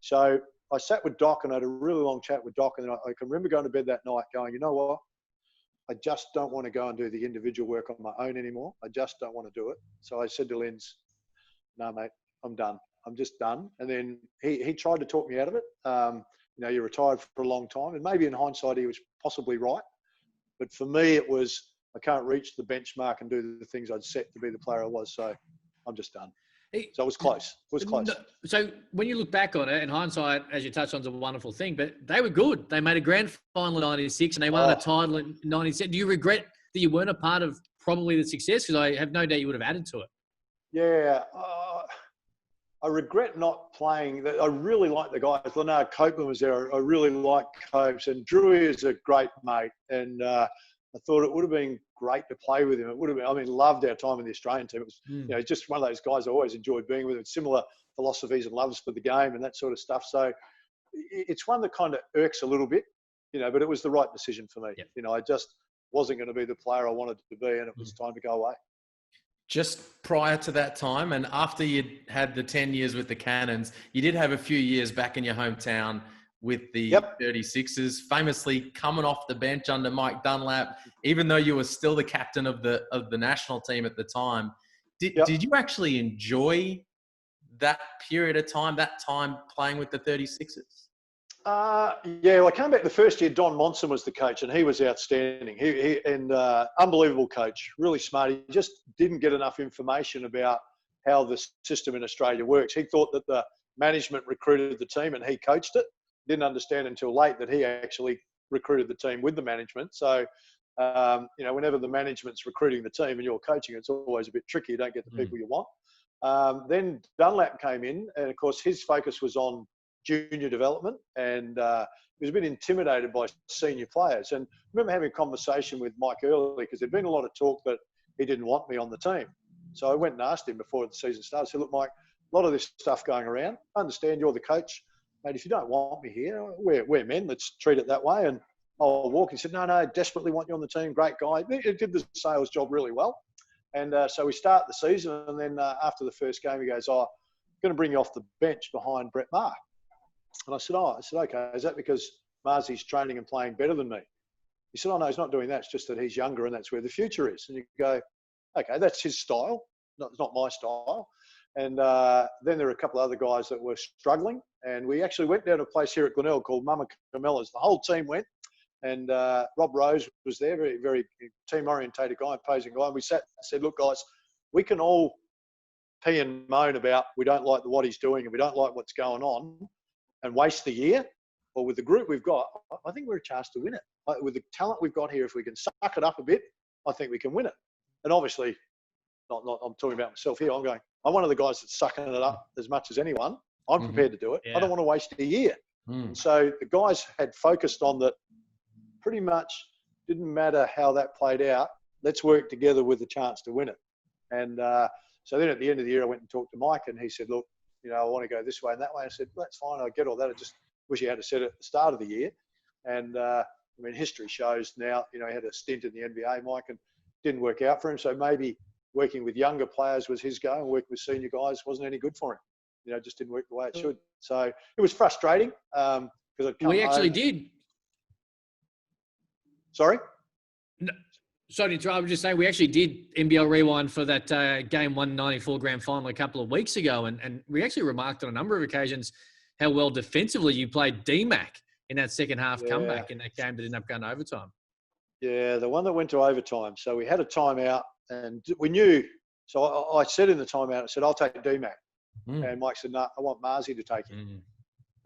So I sat with Doc and I had a really long chat with Doc, and then I can remember going to bed that night going, you know what? I just don't want to go and do the individual work on my own anymore. I just don't want to do it. So I said to Linz, no, mate, I'm done. I'm just done. And then he tried to talk me out of it. You know, you're retired for a long time, and maybe in hindsight he was possibly right. But for me, it was, I can't reach the benchmark and do the things I'd set to be the player I was. So I'm just done. So it was close. It was close. So when you look back on it, in hindsight, as you touched on, is a wonderful thing, but they were good. They made a grand final in 96 and they won a title in 97. Do you regret that you weren't a part of probably the success? Because I have no doubt you would have added to it. Yeah. I regret not playing. I really like the guys. Leonard Copeland was there. I really liked Copes, and Drew is a great mate. And I thought it would have been great to play with him. It would have been. I mean, loved our time in the Australian team. It was, you know, just one of those guys I always enjoyed being with him. Similar philosophies and loves for the game and that sort of stuff. So it's one that kind of irks a little bit, you know. But it was the right decision for me. Yep. You know, I just wasn't going to be the player I wanted to be, and it was time to go away. Just prior to that time, and after you'd had the 10 years with the Cannons, you did have a few years back in your hometown with the 36ers, famously coming off the bench under Mike Dunlap, even though you were still the captain of the national team at the time. Did you actually enjoy that period of time, that time playing with the 36ers? Yeah, well, I came back the first year. Don Monson was the coach, and he was outstanding. He unbelievable coach, really smart. He just didn't get enough information about how the system in Australia works. He thought that the management recruited the team and he coached it. Didn't understand until late that he actually recruited the team with the management. So, you know, whenever the management's recruiting the team and you're coaching, it's always a bit tricky. You don't get the people you want. Then Dunlap came in, and of course his focus was on junior development, and he was a bit intimidated by senior players. And I remember having a conversation with Mike early, because there'd been a lot of talk that he didn't want me on the team. So I went and asked him before the season started. I said, look, Mike, a lot of this stuff going around. I understand you're the coach. Mate, if you don't want me here, we're men. Let's treat it that way. And I'll walk. He said, no, desperately want you on the team. Great guy. He did the sales job really well. And so we start the season, and then after the first game, he goes, I'm going to bring you off the bench behind Brett Maher. And I said, okay, is that because Marzi's training and playing better than me? He said, no, he's not doing that. It's just that he's younger and that's where the future is. And you go, okay, that's his style. It's not my style. And then there were a couple of other guys that were struggling. And we actually went down to a place here at Glenelg called Mama Carmela's. The whole team went. And Rob Rose was there, very, very team-orientated guy, imposing guy. And we sat and said, look, guys, we can all pee and moan about we don't like what he's doing and we don't like what's going on, and waste the year, or with the group we've got, I think we're a chance to win it. With the talent we've got here, if we can suck it up a bit, I think we can win it. And obviously, I'm talking about myself here. I'm one of the guys that's sucking it up as much as anyone. I'm prepared to do it. Yeah. I don't want to waste a year. And so the guys had focused on that. Pretty much didn't matter how that played out. Let's work together with a chance to win it. And so then at the end of the year, I went and talked to Mike, and he said, look, you know, I want to go this way and that way. I said, well, that's fine. I get all that. I just wish he had said it at the start of the year. And, I mean, history shows now, you know, he had a stint in the NBA, Mike, and didn't work out for him. So maybe working with younger players was his go, and working with senior guys wasn't any good for him. You know, it just didn't work the way it should. So it was frustrating because I'd come We actually home. did. Sorry? No. Sorry, I was just saying we actually did NBL Rewind for that Game 194 Grand Final a couple of weeks ago, and we actually remarked on a number of occasions how well defensively you played D-Mac in that second half comeback in that game that ended up going to overtime. Yeah, the one that went to overtime. So we had a timeout, and we knew. So I said in the timeout, I said, I'll take D-Mac. And Mike said, no, I want Marzi to take him.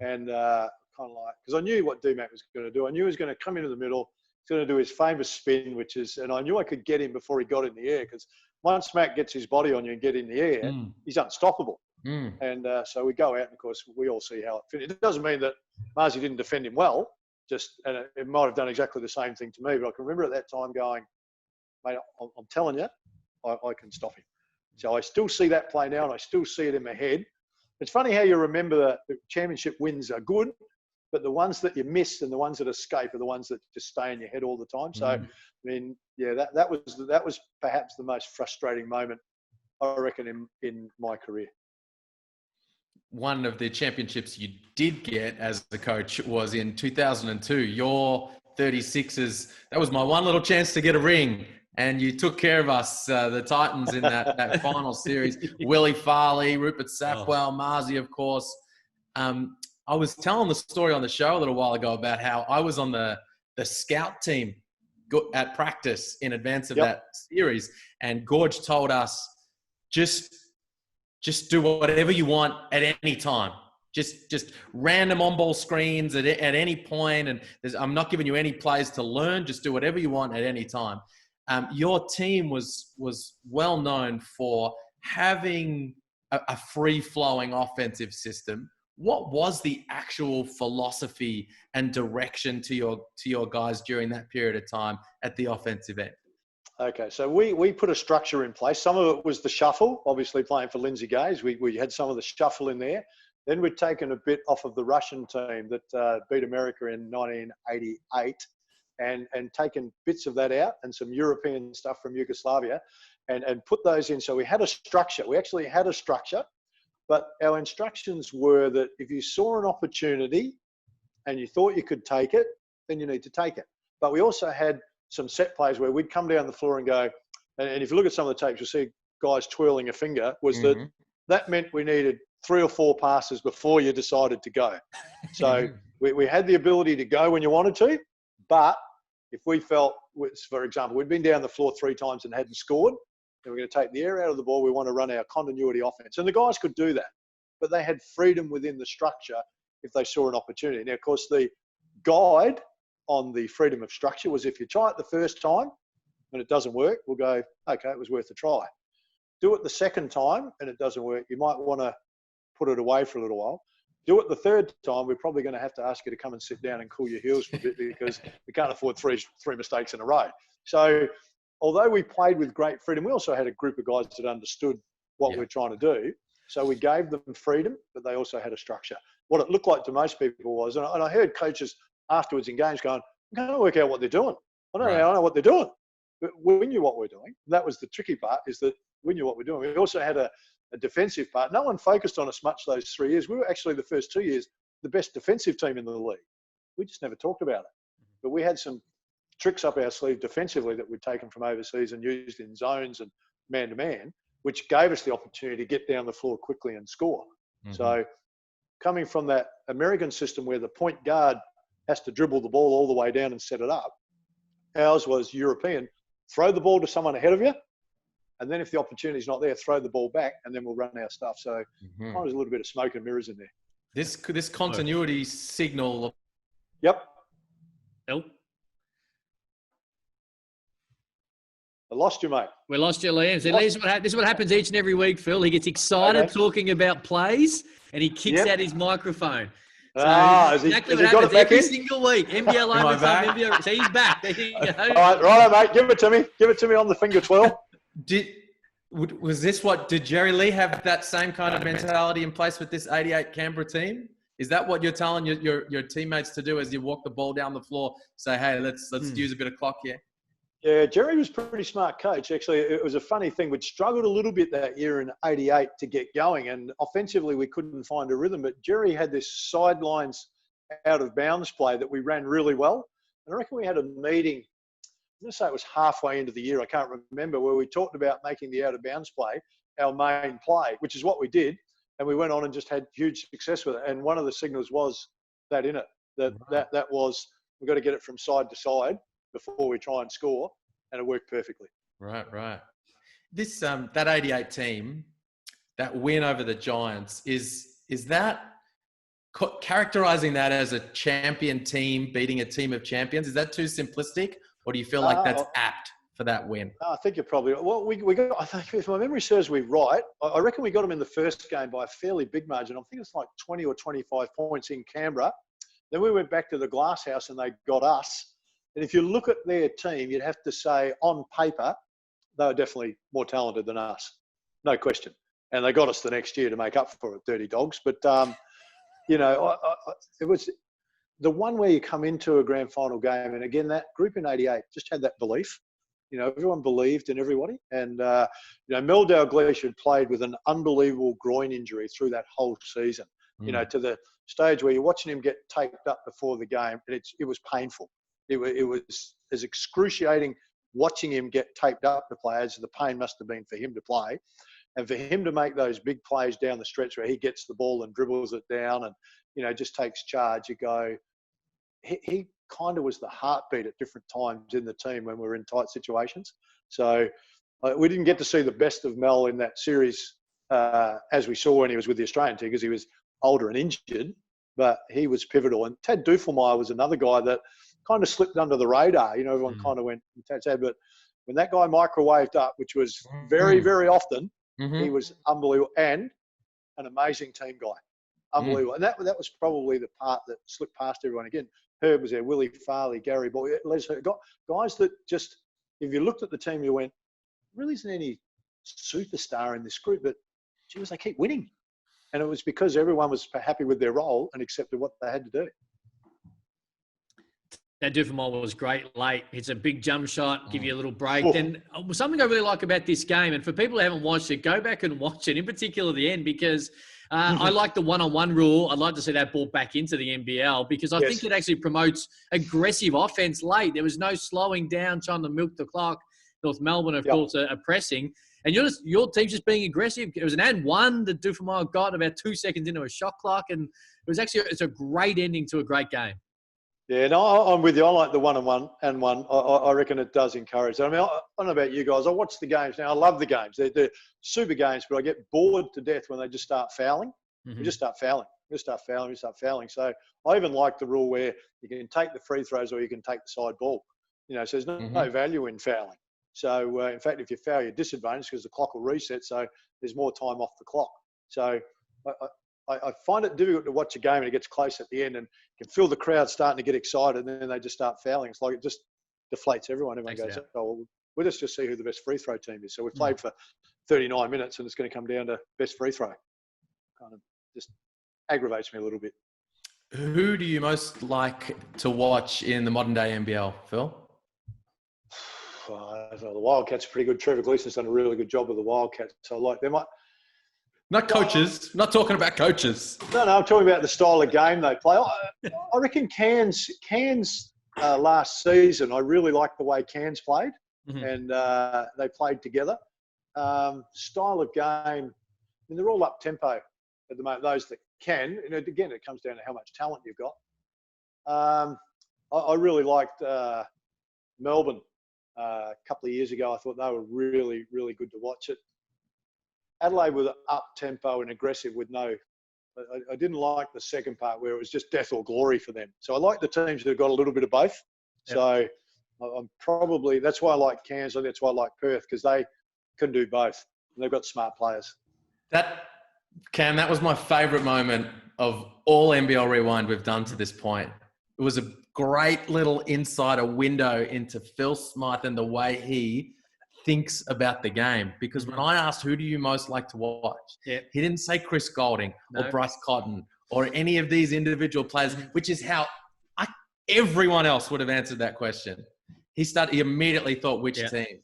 and kind of like, because I knew what D-Mac was going to do. I knew he was going to come into the middle. He's going to do his famous spin, which is, and I knew I could get him before he got in the air, because once Mac gets his body on you and get in the air, he's unstoppable. And so we go out, and of course we all see how it finished. It doesn't mean that Marzi didn't defend him well. And it might have done exactly the same thing to me, but I can remember at that time going, mate, I'm telling you, I can stop him. So I still see that play now, and I still see it in my head. It's funny how you remember the championship wins are good, but the ones that you miss and the ones that escape are the ones that just stay in your head all the time. So, I mean, yeah, that was perhaps the most frustrating moment, I reckon, in my career. One of the championships you did get as a coach was in 2002. Your 36ers, that was my one little chance to get a ring. And you took care of us, the Titans, in that final series. Willie Farley, Rupert Safwell, Marzi, of course. I was telling the story on the show a little while ago about how I was on the scout team at practice in advance of that series. And Gorge told us, just do whatever you want at any time. Just random on-ball screens at any point. And I'm not giving you any plays to learn. Just do whatever you want at any time. Your team was well known for having a free-flowing offensive system. What was the actual philosophy and direction to your guys during that period of time at the offensive end? Okay, so we put a structure in place. Some of it was the shuffle, obviously playing for Lindsay Gaze. We had some of the shuffle in there. Then we'd taken a bit off of the Russian team that beat America in 1988 and taken bits of that out and some European stuff from Yugoslavia and put those in. So we had a structure. We actually had a structure, but our instructions were that if you saw an opportunity and you thought you could take it, then you need to take it. But we also had some set plays where we'd come down the floor and go, and if you look at some of the tapes, you'll see guys twirling a finger, was that meant we needed 3 or 4 passes before you decided to go. So we had the ability to go when you wanted to, but if we felt, for example, we'd been down the floor 3 times and hadn't scored, and we're going to take the air out of the ball, we want to run our continuity offense. And the guys could do that, but they had freedom within the structure if they saw an opportunity. Now, of course, the guide on the freedom of structure was if you try it the first time and it doesn't work, we'll go, okay, it was worth a try. Do it the second time and it doesn't work, you might want to put it away for a little while. Do it the third time, we're probably going to have to ask you to come and sit down and cool your heels for a bit because we can't afford three mistakes in a row. So although we played with great freedom, we also had a group of guys that understood what we're trying to do. So we gave them freedom, but they also had a structure. What it looked like to most people was, and I heard coaches afterwards in games going, I can't work out what they're doing. I don't know what they're doing. But we knew what we're doing. That was the tricky part, is that we knew what we're doing. We also had a defensive part. No one focused on us much those 3 years. We were actually the first 2 years the best defensive team in the league. We just never talked about it. But we had some tricks up our sleeve defensively that we'd taken from overseas and used in zones and man-to-man, which gave us the opportunity to get down the floor quickly and score. So coming from that American system where the point guard has to dribble the ball all the way down and set it up, ours was European. Throw the ball to someone ahead of you, and then if the opportunity's not there, throw the ball back, and then we'll run our stuff. So there's a little bit of smoke and mirrors in there. This continuity signal. Yep. Nope. I lost you, mate. We lost you, Liam. So this is what happens each and every week, Phil. He gets excited talking about plays, and he kicks out his microphone. So exactly what happens every single week. NBL overtime, NBL. So he's back. There you go. All right, mate. Give it to me. Give it to me on the finger twirl. Did Jerry Lee have that same kind of mentality in place with this 88 Canberra team? Is that what you're telling your teammates to do as you walk the ball down the floor? Say, hey, let's use a bit of clock here. Yeah, Jerry was a pretty smart coach. Actually, it was a funny thing. We'd struggled a little bit that year in 88 to get going, and offensively we couldn't find a rhythm. But Jerry had this sidelines out of bounds play that we ran really well. And I reckon we had a meeting, I'm going to say it was halfway into the year, I can't remember, where we talked about making the out of bounds play our main play, which is what we did. And we went on and just had huge success with it. And one of the signals was that in it, that was, we've got to get it from side to side before we try and score, and it worked perfectly. Right. This that 88 team, that win over the Giants, is that characterizing that as a champion team beating a team of champions, is that too simplistic, or do you feel like that's apt for that win? I think you're probably well. We got. I think if my memory serves me right, I reckon we got them in the first game by a fairly big margin. I think it's like 20 or 25 points in Canberra. Then we went back to the Glass House and they got us. And if you look at their team, you'd have to say on paper they were definitely more talented than us, no question. And they got us the next year to make up for it, Dirty Dogs. But you know, it was the one where you come into a grand final game, and again that group in '88 just had that belief. You know, everyone believed in everybody. And, you know, Mel Dalglish had played with an unbelievable groin injury through that whole season, you know, to the stage where you're watching him get taped up before the game. And it was painful. It was as excruciating watching him get taped up to play as the pain must have been for him to play. And for him to make those big plays down the stretch where he gets the ball and dribbles it down and, you know, just takes charge, you go, he kind of was the heartbeat at different times in the team when we were in tight situations. So we didn't get to see the best of Mel in that series as we saw when he was with the Australian team because he was older and injured, but he was pivotal. And Tad Dufelmeyer was another guy that kind of slipped under the radar. You know, everyone kind of went, Tad, but when that guy microwaved up, which was very, very often, he was unbelievable and an amazing team guy. Unbelievable. And that was probably the part that slipped past everyone. Again, Herb was there, Willie Farley, Gary Boy, Les Herb, guys that just, if you looked at the team, you went, really isn't any superstar in this group, but geez, they keep winning. And it was because everyone was happy with their role and accepted what they had to do. That Dufelmeyer was great late. It's a big jump shot, give you a little break. Then something I really like about this game, and for people who haven't watched it, go back and watch it, in particular the end, because I like the one-on-one rule. I'd like to see that ball back into the NBL because I think it actually promotes aggressive offense late. There was no slowing down, trying to milk the clock. North Melbourne, of course, are pressing. And your team's just being aggressive. It was an and one that Dufelmeyer got about 2 seconds into a shot clock. And it's a great ending to a great game. Yeah, no, I'm with you. I like the one-on-one and one. I reckon it does encourage. I mean, I don't know about you guys. I watch the games now. I love the games. They're super games, but I get bored to death when they just start fouling. We just start fouling. We start fouling. So I even like the rule where you can take the free throws or you can take the side ball. You know, so there's no value in fouling. So, in fact, if you foul, you're disadvantaged because the clock will reset. So there's more time off the clock. So I find it difficult to watch a game and it gets close at the end and you can feel the crowd starting to get excited and then they just start fouling. It's like it just deflates everyone. Everyone goes, oh, well, we'll just see who the best free throw team is. So we've played for 39 minutes and it's going to come down to best free throw. Kind of just aggravates me a little bit. Who do you most like to watch in the modern day NBL, Phil? The Wildcats are pretty good. Trevor Gleason's done a really good job with the Wildcats. So like they might... Not coaches. Not talking about coaches. No, I'm talking about the style of game they play. I reckon Cairns last season, I really liked the way Cairns played and they played together. Style of game, I mean, they're all up tempo at the moment, those that can. And again, it comes down to how much talent you've got. I really liked Melbourne a couple of years ago. I thought they were really, really good to watch it. Adelaide were up-tempo and aggressive with no... I didn't like the second part where it was just death or glory for them. So I like the teams that have got a little bit of both. Yep. So I'm probably... That's why I like Cairns. That's why I like Perth because they can do both. And they've got smart players. Cam, that was my favourite moment of all NBL Rewind we've done to this point. It was a great little insider window into Phil Smyth and the way he thinks about the game. Because when I asked who do you most like to watch, he didn't say Chris Golding or Bryce Cotton or any of these individual players, which is how everyone else would have answered that question. He immediately thought which team?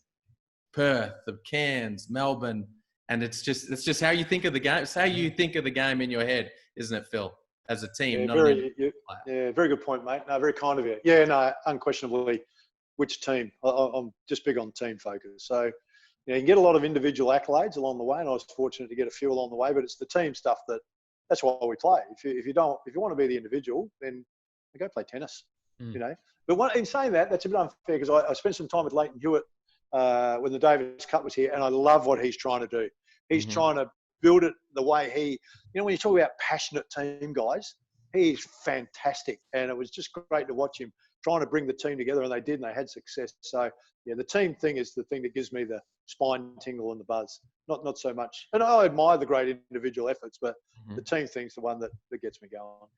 Perth, the Cairns, Melbourne, and it's just how you think of the game. It's how you think of the game in your head, isn't it, Phil? As a team, very good point, mate. No, very kind of you. Yeah, no, unquestionably. Which team? I'm just big on team focus. So, you can get a lot of individual accolades along the way, and I was fortunate to get a few along the way. But it's the team stuff that's why we play. If you want to be the individual, then go play tennis. You know. But in saying that, that's a bit unfair because I spent some time with Leighton Hewitt when the Davis Cup was here, and I love what he's trying to do. He's trying to build it the way when you talk about passionate team guys, He's fantastic. And it was just great to watch him trying to bring the team together, and they did, and they had success. So, yeah, the team thing is the thing that gives me the spine tingle and the buzz. Not so much. And I admire the great individual efforts, but the team thing's the one that gets me going.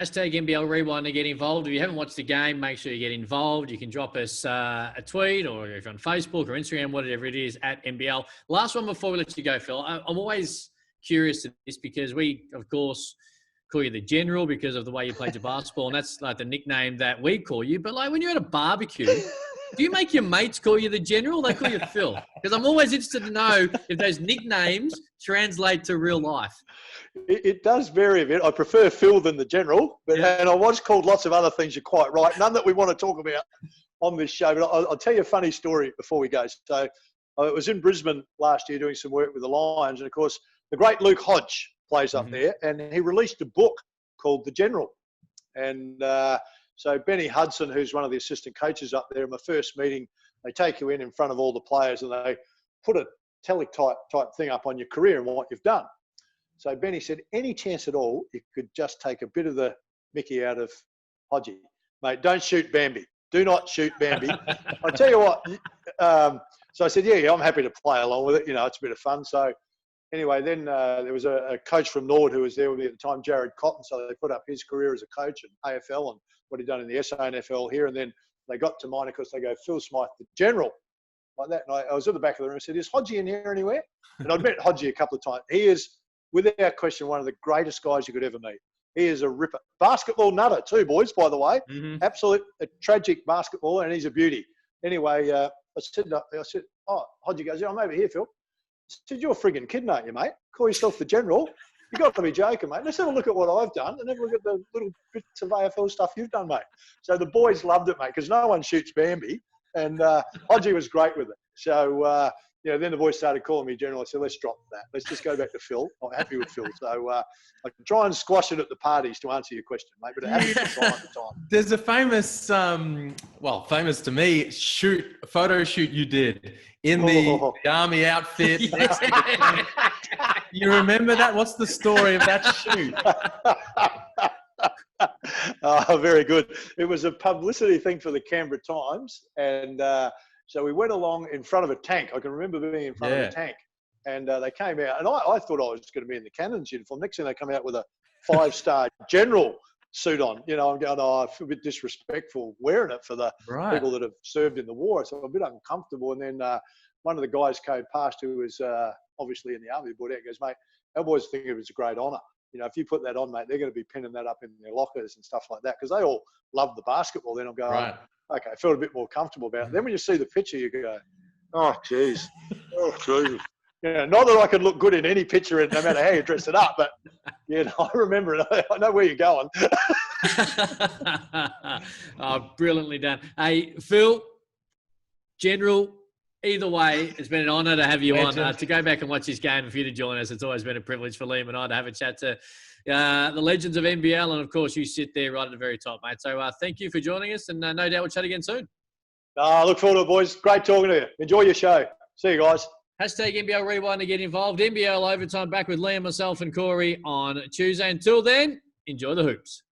Hashtag NBL Rewind to get involved. If you haven't watched the game, make sure you get involved. You can drop us a tweet, or if you're on Facebook or Instagram, whatever it is, at NBL. Last one before we let you go, Phil. I'm always curious to this because we, of course, call you the General because of the way you played your basketball, and that's like the nickname that we call you. But like when you're at a barbecue, do you make your mates call you the General? They call you Phil? Because I'm always interested to know if those nicknames translate to real life. It does vary a bit. I prefer Phil than the General, but and I was called lots of other things. You're quite right. None that we want to talk about on this show. But I'll tell you a funny story before we go. So I was in Brisbane last year doing some work with the Lions, and of course the great Luke Hodge plays up there, and he released a book called The General. And so Benny Hudson, who's one of the assistant coaches up there, in my first meeting, they take you in front of all the players and they put a teletype type thing up on your career and what you've done. So Benny said, any chance at all, you could just take a bit of the Mickey out of Hodgie. Mate, don't shoot Bambi. Do not shoot Bambi. I'll tell you what. So I said, yeah, I'm happy to play along with it. You know, it's a bit of fun. So anyway, then there was a coach from Nord who was there with me at the time, Jared Cotton. So they put up his career as a coach in AFL and what he'd done in the SANFL here. And then they got to mine because they go, Phil Smyth, the General, like that. And I was at the back of the room and said, is Hodgie in here anywhere? And I'd met Hodgie a couple of times. He is, without question, one of the greatest guys you could ever meet. He is a ripper. Basketball nutter too, boys, by the way. Absolute tragic basketball, and he's a beauty. Anyway, I said, oh, Hodgie goes, yeah, I'm over here, Phil. I said, you're frigging kidding, aren't you, mate? Call yourself the General? You got to be joking, mate. Let's have a look at what I've done and have a look at the little bits of AFL stuff you've done, mate. So the boys loved it, mate, because no one shoots Bambi, and Hodgie was great with it. So, then the boys started calling me General. I said, let's drop that. Let's just go back to Phil. I'm happy with Phil. So I can try and squash it at the parties to answer your question, mate, but it happens from time to time. There's a famous, famous to me, photo shoot you did in the army outfit. Next to the tank. You remember that? What's the story of that shoot? Oh, very good. It was a publicity thing for the Canberra Times, and so we went along in front of a tank. I can remember being in front of a tank, and they came out, and I thought I was going to be in the Cannons uniform. Next thing they come out with a 5-star General suit on. You know, I'm going, I feel a bit disrespectful wearing it for the people that have served in the war. So I'm a bit uncomfortable. And then one of the guys came past who was obviously in the army, brought out and goes, mate, our boys think it was a great honour. You know, if you put that on, mate, they're going to be pinning that up in their lockers and stuff like that because they all love the basketball. Then I'm going, okay, I felt a bit more comfortable about it. Then when you see the picture, you go, oh, jeez. Oh, jeez. Yeah, not that I can look good in any picture, no matter how you dress it up, but, I remember it. I know where you're going. Oh, brilliantly done. Hey, Phil, General, either way, it's been an honour to have you on. To go back and watch this game, for you to join us, it's always been a privilege for Liam and I to have a chat to the legends of NBL, and, of course, you sit there right at the very top, mate. So thank you for joining us, and no doubt we'll chat again soon. I look forward to it, boys. Great talking to you. Enjoy your show. See you, guys. Hashtag NBL Rewind to get involved. NBL Overtime back with Liam, myself, and Corey on Tuesday. Until then, enjoy the hoops.